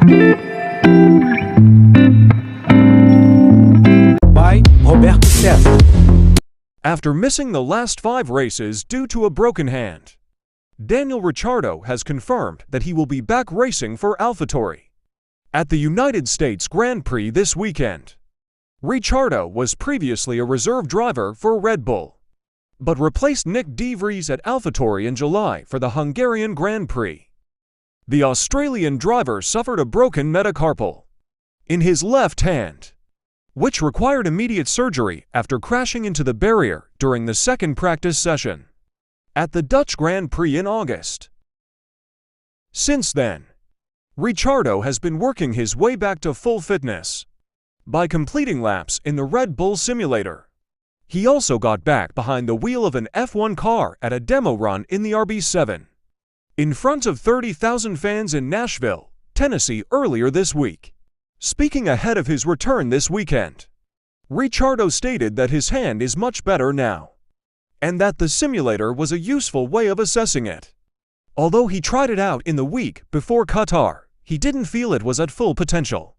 By Roberto Seth. After missing the last 5 races due to a broken hand, Daniel Ricciardo has confirmed that he will be back racing for AlphaTauri at the United States Grand Prix this weekend. Ricciardo was previously a reserve driver for Red Bull, but replaced Nyck de Vries at AlphaTauri in July for the Hungarian Grand Prix. The Australian driver suffered a broken metacarpal in his left hand, which required immediate surgery after crashing into the barrier during the second practice session at the Dutch Grand Prix in August. Since then, Ricciardo has been working his way back to full fitness by completing laps in the Red Bull simulator. He also got back behind the wheel of an F1 car at a demo run in the RB7 in front of 30,000 fans in Nashville, Tennessee earlier this week. Speaking ahead of his return this weekend, Ricciardo stated that his hand is much better now, and that the simulator was a useful way of assessing it. Although he tried it out in the week before Qatar, he didn't feel it was at full potential.